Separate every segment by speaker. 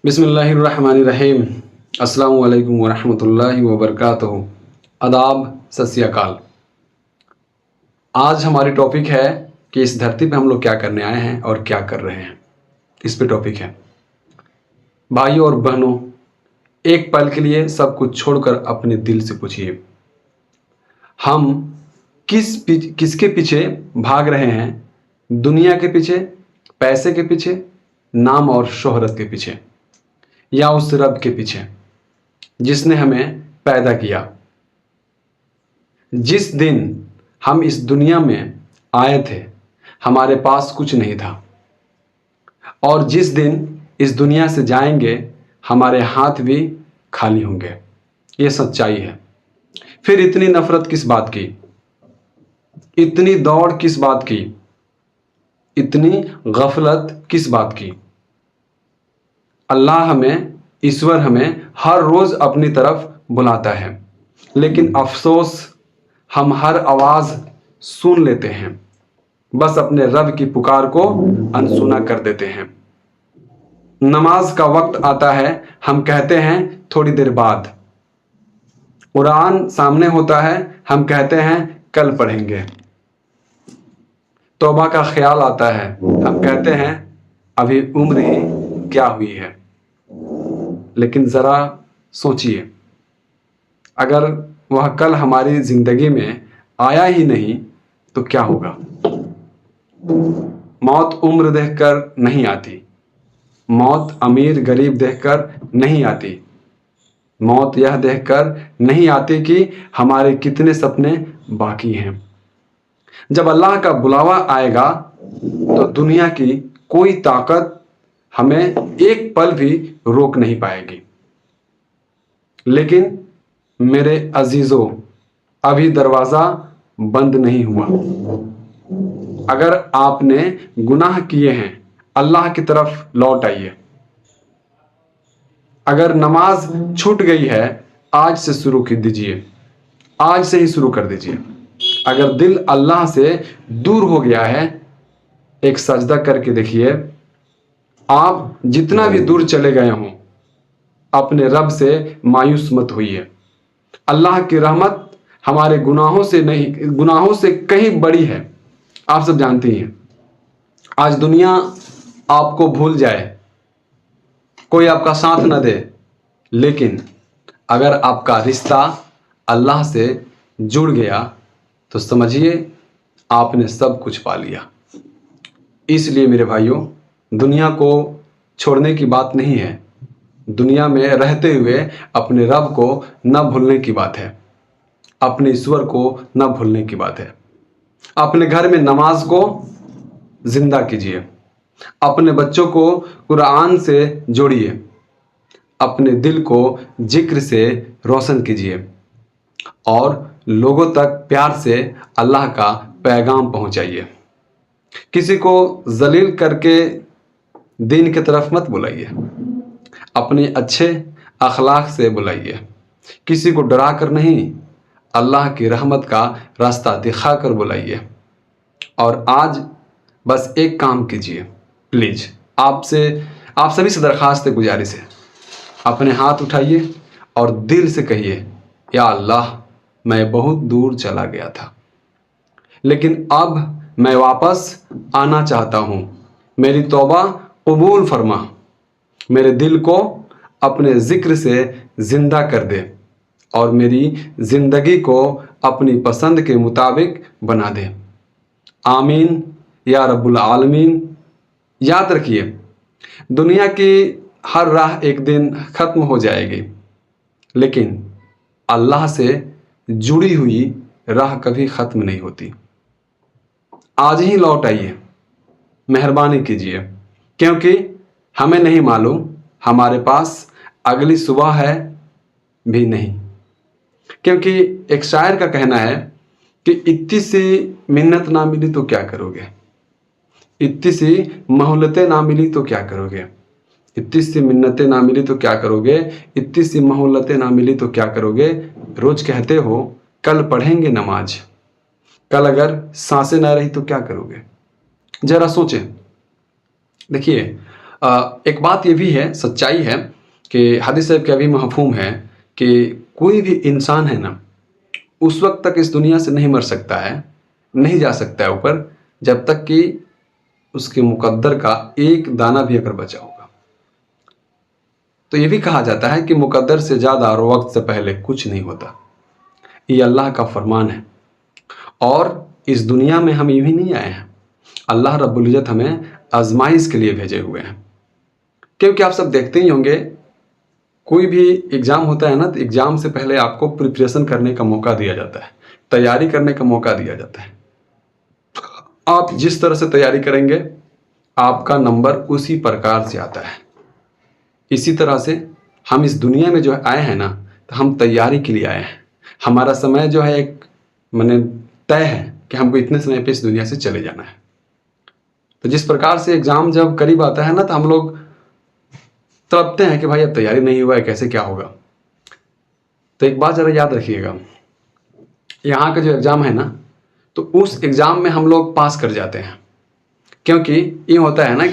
Speaker 1: بسم اللہ الرحمن الرحیم۔ السلام علیکم ورحمۃ اللہ وبرکاتہ۔ آداب، ست سری اکال۔ آج ہماری ٹاپک ہے کہ اس دھرتی پہ ہم لوگ کیا کرنے آئے ہیں اور کیا کر رہے ہیں، اس پہ ٹاپک ہے۔ بھائیوں اور بہنوں، ایک پل کے لیے سب کچھ چھوڑ کر اپنے دل سے پوچھیے، ہم کس کے پیچھے بھاگ رہے ہیں؟ دنیا کے پیچھے، پیسے کے پیچھے، نام اور شہرت کے پیچھے، یا اس رب کے پیچھے جس نے ہمیں پیدا کیا؟ جس دن ہم اس دنیا میں آئے تھے ہمارے پاس کچھ نہیں تھا، اور جس دن اس دنیا سے جائیں گے ہمارے ہاتھ بھی خالی ہوں گے۔ یہ سچائی ہے۔ پھر اتنی نفرت کس بات کی؟ اتنی دوڑ کس بات کی؟ اتنی غفلت کس بات کی؟ اللہ ہمیں، ایشور ہمیں ہر روز اپنی طرف بلاتا ہے، لیکن افسوس ہم ہر آواز سن لیتے ہیں، بس اپنے رب کی پکار کو انسنا کر دیتے ہیں۔ نماز کا وقت آتا ہے، ہم کہتے ہیں تھوڑی دیر بعد۔ قرآن سامنے ہوتا ہے، ہم کہتے ہیں کل پڑھیں گے۔ توبہ کا خیال آتا ہے، ہم کہتے ہیں ابھی عمر ہی کیا ہوئی ہے۔ لیکن ذرا سوچئے، اگر وہ کل ہماری زندگی میں آیا ہی نہیں تو کیا ہوگا؟ موت عمر دیکھ کر نہیں آتی، موت امیر غریب دیکھ کر نہیں آتی، موت یہ دیکھ کر نہیں آتی کہ ہمارے کتنے سپنے باقی ہیں۔ جب اللہ کا بلاوا آئے گا تو دنیا کی کوئی طاقت ہمیں ایک پل بھی روک نہیں پائے گی۔ لیکن میرے عزیزو، ابھی دروازہ بند نہیں ہوا۔ اگر آپ نے گناہ کیے ہیں، اللہ کی طرف لوٹ آئیے۔ اگر نماز چھوٹ گئی ہے، آج سے شروع کر دیجئے، آج سے ہی شروع کر دیجئے۔ اگر دل اللہ سے دور ہو گیا ہے، ایک سجدہ کر کے دیکھیے۔ آپ جتنا بھی دور چلے گئے ہوں، اپنے رب سے مایوس مت ہوئیے۔ اللہ کی رحمت ہمارے گناہوں سے کہیں بڑی ہے۔ آپ سب جانتی ہیں، آج دنیا آپ کو بھول جائے، کوئی آپ کا ساتھ نہ دے، لیکن اگر آپ کا رشتہ اللہ سے جڑ گیا تو سمجھیے آپ نے سب کچھ پا لیا۔ اس لیے میرے بھائیوں، دنیا کو چھوڑنے کی بات نہیں ہے، دنیا میں رہتے ہوئے اپنے رب کو نہ بھولنے کی بات ہے، اپنے ایشور کو نہ بھولنے کی بات ہے۔ اپنے گھر میں نماز کو زندہ کیجیے، اپنے بچوں کو قرآن سے جوڑیے، اپنے دل کو ذکر سے روشن کیجیے، اور لوگوں تک پیار سے اللہ کا پیغام پہنچائیے۔ کسی کو ذلیل کر کے دین کی طرف مت بلائیے، اپنے اچھے اخلاق سے بلائیے۔ کسی کو ڈرا کر نہیں، اللہ کی رحمت کا راستہ دکھا کر بلائیے۔ اور آج بس ایک کام کیجیے، پلیز، آپ سبھی سے درخواست ہے، گزارش ہے، اپنے ہاتھ اٹھائیے اور دل سے کہیے، یا اللہ، میں بہت دور چلا گیا تھا، لیکن اب میں واپس آنا چاہتا ہوں۔ میری توبہ قبول فرما، میرے دل کو اپنے ذکر سے زندہ کر دے، اور میری زندگی کو اپنی پسند کے مطابق بنا دے۔ آمین یا رب العالمین۔ یاد رکھیے، دنیا کی ہر راہ ایک دن ختم ہو جائے گی، لیکن اللہ سے جڑی ہوئی راہ کبھی ختم نہیں ہوتی۔ آج ہی لوٹ آئیے، مہربانی کیجیے، کیونکہ ہمیں نہیں معلوم ہمارے پاس اگلی صبح ہے بھی نہیں۔ کیونکہ ایک شاعر کا کہنا ہے کہ اتنی سی منت نہ ملی تو کیا کرو گے، اتنی سی مہلتیں نہ ملی تو کیا کرو گے، اتنی سی منتیں نہ ملی تو کیا کرو گے، اتنی سی مہلتیں نہ ملی تو کیا کرو گے۔ روز کہتے ہو کل پڑھیں گے نماز، کل اگر سانسیں نہ رہی تو کیا کرو گے؟ ذرا سوچیں۔ دیکھیے، ایک بات یہ بھی ہے، سچائی ہے کہ حدیث شریف کا بھی مفہوم ہے کہ کوئی بھی انسان ہے نا اس وقت تک اس دنیا سے نہیں مر سکتا ہے، نہیں جا سکتا ہے اوپر، جب تک کہ اس کے مقدر کا ایک دانہ بھی اگر بچا ہوگا۔ تو یہ بھی کہا جاتا ہے کہ مقدر سے زیادہ اور وقت سے پہلے کچھ نہیں ہوتا، یہ اللہ کا فرمان ہے۔ اور اس دنیا میں ہم یوں ہی نہیں آئے ہیں، اللہ رب العزت ہمیں آزمائش کے لیے بھیجے ہوئے ہیں۔ کیونکہ آپ سب دیکھتے ہی ہوں گے کوئی بھی ایگزام ہوتا ہے نا، تو ایگزام سے پہلے آپ کو پریپریشن کرنے کا موقع دیا جاتا ہے، تیاری کرنے کا موقع دیا جاتا ہے۔ آپ جس طرح سے تیاری کریں گے آپ کا نمبر اسی پرکار سے آتا ہے۔ اسی طرح سے ہم اس دنیا میں جو آئے ہیں نا تو ہم تیاری کے لیے آئے ہیں۔ ہمارا سمے جو ہے ایک طے ہے کہ ہم کو اتنے سمے پہ اس دنیا سے چلے جانا ہے۔ تو جس پرکار سے ایگزام جب قریب آتا ہے نا تو ہم لوگ تڑپتے ہیں کہ بھائی اب تیاری نہیں ہوا ہے، کیسے کیا ہوگا۔ تو ایک بات ذرا یاد رکھیے گا، یہاں کا جو ایگزام ہے نا تو اس ایگزام میں ہم لوگ پاس کر جاتے ہیں، کیونکہ یہ ہوتا ہے نا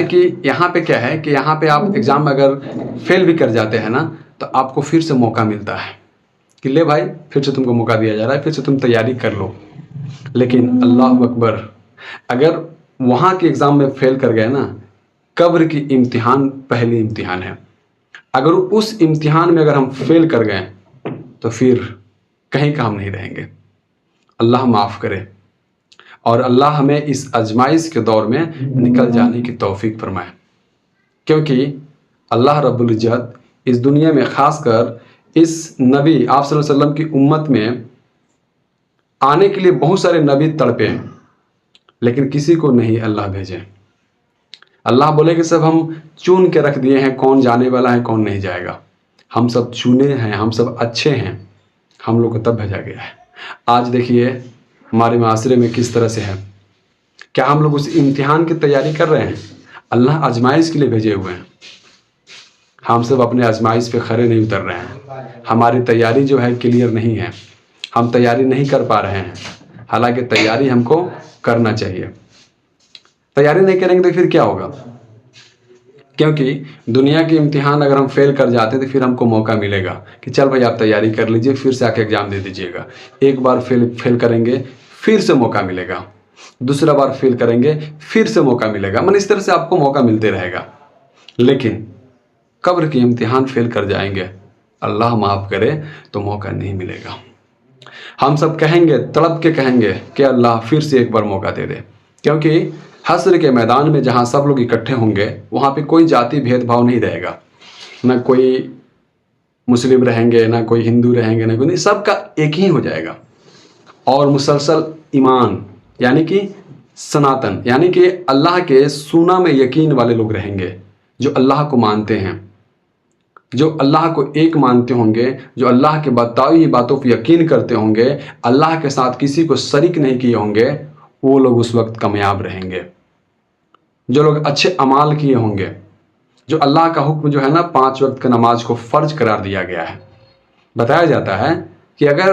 Speaker 1: کہ یہاں پہ کیا ہے کہ یہاں پہ آپ ایگزام میں اگر فیل بھی کر جاتے ہیں نا تو آپ کو پھر سے موقع ملتا ہے کہ لے بھائی پھر سے تم کو موقع دیا جا رہا ہے، پھر سے تم تیاری کر لو۔ لیکن اللہ اکبر، اگر وہاں کے ایگزام میں فیل کر گئے نا، قبر کی امتحان پہلی امتحان ہے، اگر اس امتحان میں اگر ہم فیل کر گئے تو پھر کہیں کام نہیں رہیں گے۔ اللہ معاف کرے اور اللہ ہمیں اس آزمائش کے دور میں نکل جانے کی توفیق فرمائے، کیونکہ اللہ رب العزت اس دنیا میں خاص کر اس نبی آپ صلی اللہ علیہ وسلم کی امت میں آنے کے لیے بہت سارے نبی تڑپے، لیکن کسی کو نہیں اللہ بھیجے۔ اللہ بولے کہ سب ہم چن کے رکھ دیے ہیں کون جانے والا ہے کون نہیں جائے گا، ہم سب چنے ہیں، ہم سب اچھے ہیں، ہم لوگ کو تب بھیجا گیا ہے۔ آج دیکھیے ہمارے معاشرے میں کس طرح سے ہے، کیا ہم لوگ اس امتحان کی تیاری کر رہے ہیں؟ اللہ آزمائش کے لیے بھیجے ہوئے ہیں، ہم سب اپنے آزمائش پہ کھڑے نہیں اتر رہے ہیں، ہماری تیاری جو ہے کلیئر نہیں ہے، ہم تیاری نہیں کر پا رہے ہیں، حالانکہ تیاری ہم کو کرنا چاہیے۔ تیاری نہیں کریں گے تو پھر کیا ہوگا؟ کیونکہ دنیا کے امتحان اگر ہم فیل کر جاتے ہیں تو پھر ہم کو موقع ملے گا کہ چل بھائی آپ تیاری کر لیجئے، پھر سے آ کے ایگزام دے دیجئے گا۔ ایک بار فیل کریں گے پھر سے موقع ملے گا، دوسرا بار فیل کریں گے پھر سے موقع ملے گا، اس طرح سے آپ کو موقع ملتے رہے گا۔ لیکن قبر کی امتحان فیل کر جائیں گے، اللہ معاف کرے تو موقع نہیں ملے گا۔ ہم سب کہیں گے، تڑپ کے کہیں گے کہ اللہ پھر سے ایک بار موقع دے دے، کیونکہ حشر کے میدان میں جہاں سب لوگ اکٹھے ہوں گے وہاں پہ کوئی ذاتی بھید بھاؤ نہیں رہے گا، نہ کوئی مسلم رہیں گے، نہ کوئی ہندو رہیں گے، نہ کوئی، سب کا ایک ہی ہو جائے گا۔ اور مسلسل ایمان یعنی کہ سناتن یعنی کہ اللہ کے سونا میں یقین والے لوگ رہیں گے، جو اللہ کو مانتے ہیں، جو اللہ کو ایک مانتے ہوں گے، جو اللہ کے بتائی ہوئی باتوں پر یقین کرتے ہوں گے، اللہ کے ساتھ کسی کو شریک نہیں کیے ہوں گے، وہ لوگ اس وقت کامیاب رہیں گے۔ جو لوگ اچھے اعمال کیے ہوں گے، جو اللہ کا حکم جو ہے نا 5 وقت کی نماز کو فرض قرار دیا گیا ہے، بتایا جاتا ہے کہ اگر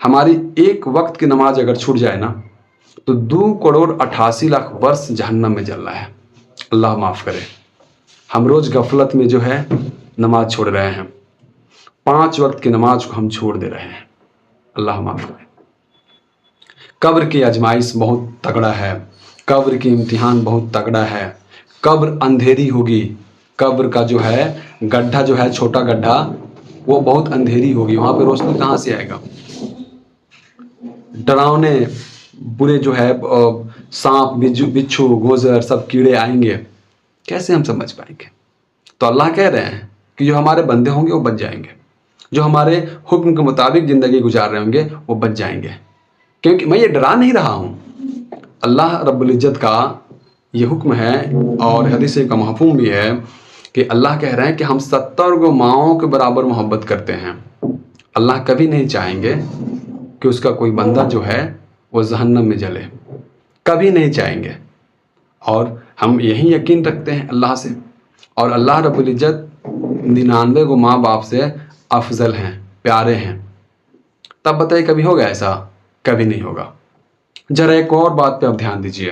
Speaker 1: ہماری ایک وقت کی نماز اگر چھوٹ جائے نا تو 2,88,00,000 برس جہنم میں جل رہا ہے۔ اللہ معاف کرے، ہم روز غفلت میں جو ہے نماز چھوڑ رہے ہیں، 5 وقت کی نماز کو ہم چھوڑ دے رہے ہیں، اللہ معاف کرے۔ قبر کی آزمائش بہت تگڑا ہے، قبر کی امتحان بہت تگڑا ہے، قبر اندھیری ہوگی، قبر کا جو ہے گڈھا جو ہے چھوٹا گڈھا وہ بہت اندھیری ہوگی، وہاں پہ روشنی کہاں سے آئے گا؟ ڈراونے برے جو ہے سانپ بچھو گوزر سب کیڑے آئیں گے، کیسے ہم سمجھ پائیں گے؟ تو اللہ کہہ رہے ہیں کہ جو ہمارے بندے ہوں گے وہ بچ جائیں گے، جو ہمارے حکم کے مطابق زندگی گزار رہے ہوں گے وہ بچ جائیں گے، کیونکہ میں یہ ڈرا نہیں رہا ہوں، اللہ رب العزت کا یہ حکم ہے اور حدیث کا مفہوم بھی ہے کہ اللہ کہہ رہے ہیں کہ ہم 70 ماؤں کے برابر محبت کرتے ہیں۔ اللہ کبھی نہیں چاہیں گے کہ اس کا کوئی بندہ جو ہے وہ جہنم میں جلے، کبھی نہیں چاہیں گے، اور ہم یہی یقین رکھتے ہیں اللہ سے، اور اللہ رب العزت 99 ماں باپ سے افضل ہیں، پیارے ہیں، تب بتائیے کبھی ہوگا ایسا؟ کبھی نہیں ہوگا۔ ذرا ایک اور بات پہ آپ دھیان دیجئے،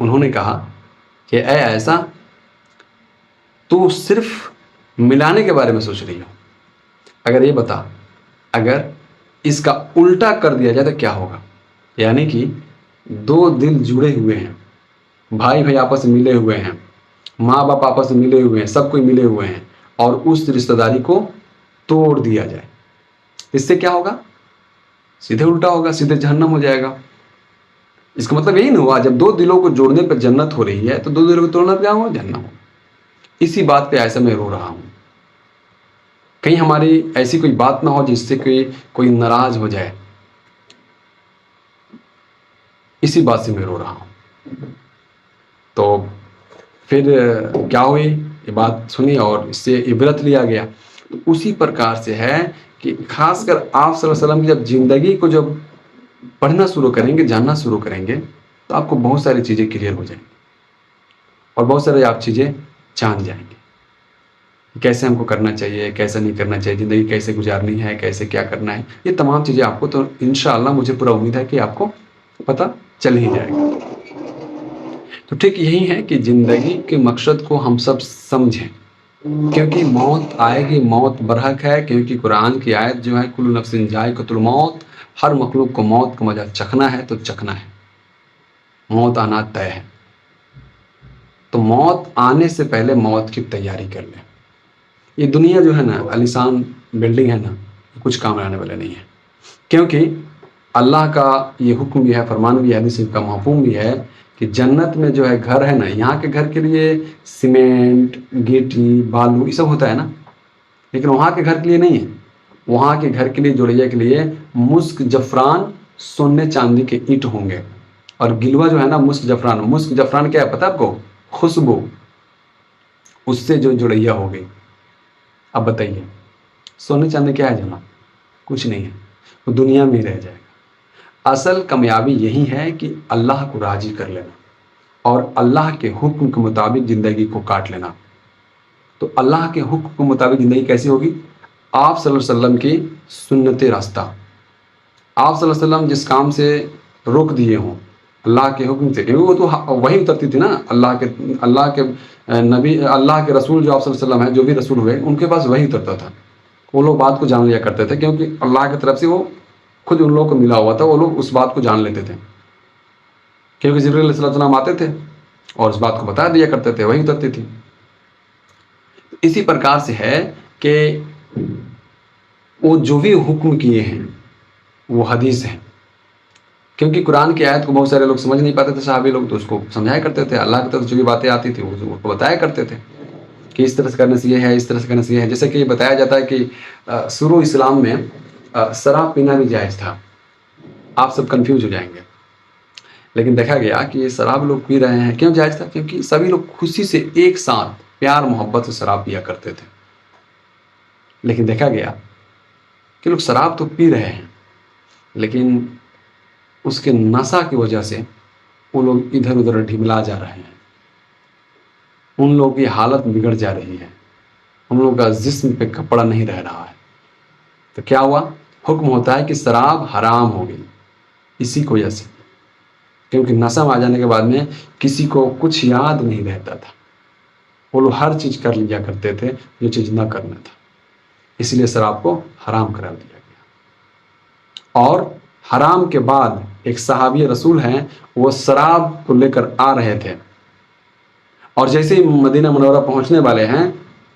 Speaker 1: انہوں نے کہا کہ اے ایسا، تو صرف ملانے کے بارے میں سوچ رہی ہو، اگر یہ بتا، اگر اس کا الٹا کر دیا جائے تو کیا ہوگا؟ یعنی کہ دو دل جڑے ہوئے ہیں، بھائی بھائی آپس میں ملے ہوئے ہیں، ماں باپ آپس میں ملے ہوئے ہیں، سب کوئی ملے ہوئے ہیں، اور اس رشتہ داری کو توڑ دیا جائے، اس سے کیا ہوگا؟ سیدھے الٹا ہوگا، سیدھے جہنم ہو جائے گا۔ اس کا مطلب یہی نہیں ہوا، جب دو دلوں کو جوڑنے پر جنت ہو رہی ہے تو دو دلوں کو توڑنا پہ کیا ہوا؟ جہنم ہو۔ اسی بات پہ ایسا میں رو رہا ہوں، کہیں ہماری ایسی کوئی بات نہ ہو جس سے کوئی ناراض ہو جائے، اسی بات سے میں رو رہا ہوں۔ تو پھر کیا ہوئی؟ یہ بات سنی اور اس سے عبرت لیا گیا۔ تو اسی پرکار سے ہے کہ خاص کر آپ صلی اللہ علیہ وسلم کی جب زندگی کو جب پڑھنا شروع کریں گے، جاننا شروع کریں گے، تو آپ کو بہت ساری چیزیں کلیئر ہو جائیں گی اور بہت سارے آپ چیزیں جان جائیں گے، کیسے ہم کو کرنا چاہیے، کیسے نہیں کرنا چاہیے، زندگی کیسے گزارنی ہے، کیسے کیا کرنا ہے، یہ تمام چیزیں آپ کو تو انشاءاللہ مجھے پورا امید ہے کہ آپ کو پتہ چل ہی جائے گا۔ تو ٹھیک یہی ہے کہ زندگی کے مقصد کو ہم سب سمجھیں، کیونکہ موت آئے گی، موت برحق ہے، کیونکہ قرآن کی آیت جو ہے کل نفس ذائقۃ الموت، ہر مخلوق کو موت کا مزہ چکھنا ہے تو چکھنا ہے، موت آنا طے ہے۔ تو موت آنے سے پہلے موت کی تیاری کر لیں۔ یہ دنیا جو ہے نا، عالیشان بلڈنگ ہے نا، کچھ کام آنے والے نہیں ہے، کیونکہ اللہ کا یہ حکم بھی ہے، فرمان بھی ہے، حدیث کا مفہوم بھی ہے کہ جنت میں جو ہے گھر ہے نا، یہاں کے گھر کے لیے سیمنٹ، گیٹی، بالو یہ سب ہوتا ہے نا، لیکن وہاں کے گھر کے لیے نہیں ہے۔ وہاں کے گھر کے لیے، جوڑیا کے لیے مسک، جفران، سونے چاندی کے اینٹ ہوں گے، اور گلوا جو ہے نا مسک جفران کیا ہے پتہ آپ کو؟ خوشبو، اس سے جو جوڑیا ہو گئی۔ اب بتائیے سونے چاندی کیا ہے جناب؟ کچھ نہیں ہے، وہ دنیا میں ہی رہ جائے گا۔ اصل کامیابی یہی ہے کہ اللہ کو راضی کر لینا اور اللہ کے حکم کے مطابق زندگی کو کاٹ لینا۔ تو اللہ کے حکم کے مطابق زندگی کیسی ہوگی؟ آپ صلی اللہ علیہ وسلم کی سنت راستہ، آپ صلی اللہ علیہ وسلم جس کام سے روک دیے ہوں اللہ کے حکم سے، کیونکہ وہ تو وہی اترتی تھی نا، اللہ کے نبی، اللہ کے رسول جو آپ صلی اللہ علیہ وسلم ہیں، جو بھی رسول ہوئے ان کے پاس وہی اترتا تھا، وہ لوگ بات کو جان لیا کرتے تھے، کیونکہ اللہ کی طرف سے وہ خود ان لوگوں کو ملا ہوا تھا، وہ لوگ اس بات کو جان لیتے تھے، کیونکہ جبریل علیہ السلام آتے تھے اور اس بات کو بتا دیا کرتے تھے، وہی اترتی تھی۔ اسی پرکار سے ہے کہ وہ جو بھی حکم کیے ہیں وہ حدیث ہیں، کیونکہ قرآن کی آیت کو بہت سارے لوگ سمجھ نہیں پاتے تھے، صحابی لوگ، تو اس کو سمجھایا کرتے تھے، اللہ کی طرف جو بھی باتیں آتی تھی وہ کو بتایا کرتے تھے کہ اس طرح سے کرنے سے یہ ہے، اس طرح سے کرنے سے یہ ہے۔ جیسے کہ یہ بتایا جاتا ہے کہ شروع اسلام میں شراب پینا بھی جائز تھا۔ آپ سب کنفیوز ہو جائیں گے، لیکن دیکھا گیا کہ یہ شراب لوگ پی رہے ہیں، کیوں جائز تھا؟ کیونکہ سبھی لوگ خوشی سے ایک ساتھ پیار محبت سے شراب پیا کرتے تھے، لیکن دیکھا گیا کہ لوگ شراب تو پی رہے ہیں، لیکن اس کے نشہ کی وجہ سے وہ لوگ ادھر ادھر ڈھملا جا رہے ہیں، ان لوگوں کی حالت بگڑ جا رہی ہے، ان لوگوں کا جسم پہ کپڑا نہیں رہ رہا ہے۔ تو کیا ہوا؟ حکم ہوتا ہے کہ شراب حرام ہو گئی، اسی کی وجہ سے، کیونکہ نشہ میں آ جانے کے بعد میں کسی کو کچھ یاد نہیں رہتا تھا، وہ لوگ ہر چیز کر لیا کرتے تھے جو چیز نہ کرنا تھا، اس لیے شراب کو حرام قرار دیا گیا۔ اور حرام کے بعد ایک صحابی رسول ہیں، وہ شراب کو لے کر آ رہے تھے، اور جیسے ہی مدینہ منورہ پہنچنے والے ہیں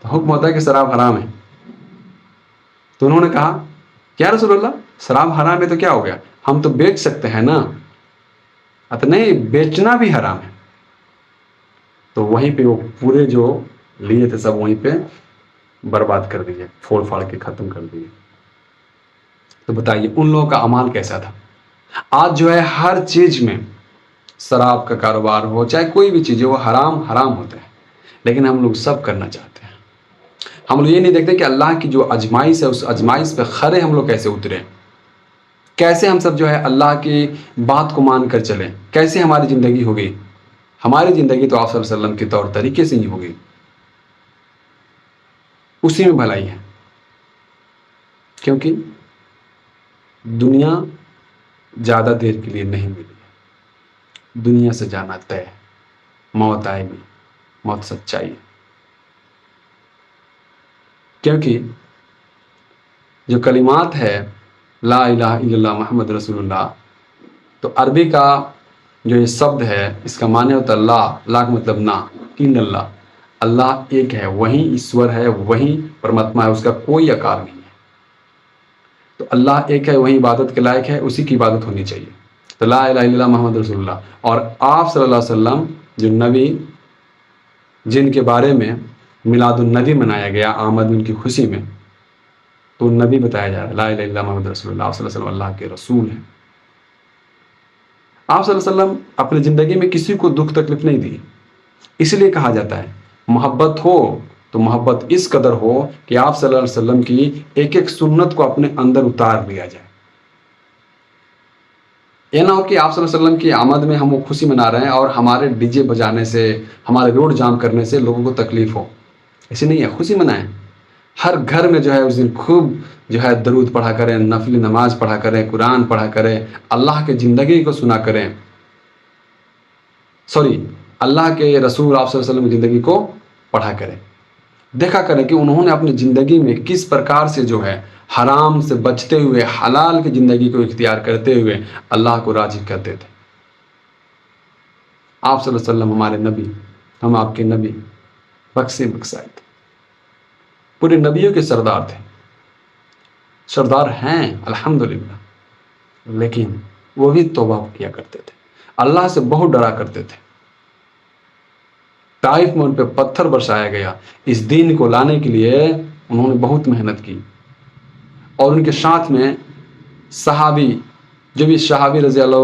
Speaker 1: تو حکم ہوتا ہے کہ شراب حرام ہے۔ تو انہوں نے کہا کیا رسول اللہ، شراب حرام ہے تو کیا ہو گیا؟ ہم تو بیچ سکتے ہیں نا؟ نہیں، بیچنا بھی حرام ہے۔ تو وہیں پہ وہ پورے جو لیے تھے سب وہیں پہ برباد کر دیے، پھوڑ پھاڑ کے ختم کر دیے۔ تو بتائیے ان لوگوں کا اعمال کیسا تھا؟ آج جو ہے ہر چیز میں شراب کا کاروبار ہو، چاہے کوئی بھی چیز ہو، وہ حرام ہوتا ہے، لیکن ہم لوگ سب کرنا چاہتے ہیں۔ ہم لوگ یہ نہیں دیکھتے کہ اللہ کی جو ازمائش ہے، اس ازمائش پہ کھڑے ہم لوگ کیسے اترے، کیسے ہم سب جو ہے اللہ کی بات کو مان کر چلیں، کیسے ہماری زندگی ہوگی۔ ہماری زندگی تو آپ صلی اللہ علیہ وسلم کے طور طریقے سے ہی ہوگی، اسی میں بھلائی ہے، کیونکہ دنیا زیادہ دیر کے لیے نہیں ملی ہے، دنیا سے جانا طے ہے۔ موت آئے گی، موت سچائی ہے۔ کیونکہ جو کلمات ہے لا الہ الا اللہ محمد رسول اللہ، تو عربی کا جو یہ شبد ہے اس کا معنی ہوتا ہے لا، لا کا مطلب نہ، ان اللہ، اللہ ایک ہے، وہی ایشور ہے، وہی پرماتما ہے، اس کا کوئی آکار نہیں ہے۔ تو اللہ ایک ہے، وہی عبادت کے لائق ہے، اسی کی عبادت ہونی چاہیے۔ تو لا الہ الا اللہ محمد رسول اللہ، اور آپ صلی اللہ علیہ وسلم جو نبی جن کے بارے میں میلاد النبی منایا گیا آمد ان کی خوشی میں، تو نبی بتایا جا رہا ہے لا الہ الا اللہ محمد رسول اللہ، آپ صلی اللہ علیہ وسلم اللہ کے رسول ہیں۔ آپ صلی اللہ علیہ وسلم اپنی زندگی میں کسی کو دکھ تکلیف نہیں دی، اس لیے کہا جاتا ہے محبت ہو تو محبت اس قدر ہو کہ آپ صلی اللہ علیہ وسلم کی ایک ایک سنت کو اپنے اندر اتار لیا جائے۔ یہ نہ ہو کہ آپ صلی اللہ علیہ وسلم کی آمد میں ہم وہ خوشی منا رہے ہیں اور ہمارے ڈی جے بجانے سے، ہمارے روڈ جام کرنے سے لوگوں کو تکلیف ہو، ایسے نہیں ہے، خوشی منائیں۔ ہر گھر میں جو ہے اس دن خوب جو ہے درود پڑھا کریں، نفلی نماز پڑھا کریں، قرآن پڑھا کریں، اللہ کے زندگی کو سنا کریں، اللہ کے رسول آپ صلی اللہ علیہ وسلم کی زندگی کو پڑھا کریں، دیکھا کریں کہ انہوں نے اپنی زندگی میں کس پرکار سے جو ہے حرام سے بچتے ہوئے حلال کی زندگی کو اختیار کرتے ہوئے اللہ کو راضی کرتے تھے۔ آپ صلی اللہ علیہ وسلم ہمارے نبی، ہم آپ کے نبی بخشے بخشائے تھے، پورے نبیوں کے سردار تھے، سردار ہیں الحمدللہ، لیکن وہ بھی توبہ کیا کرتے تھے، اللہ سے بہت ڈرا کرتے تھے۔ طائف میں ان پہ پتھر برسایا گیا، اس دین کو لانے کے لیے انہوں نے بہت محنت کی، اور ان کے ساتھ میں صحابی جو بھی صحابی رضی اللہ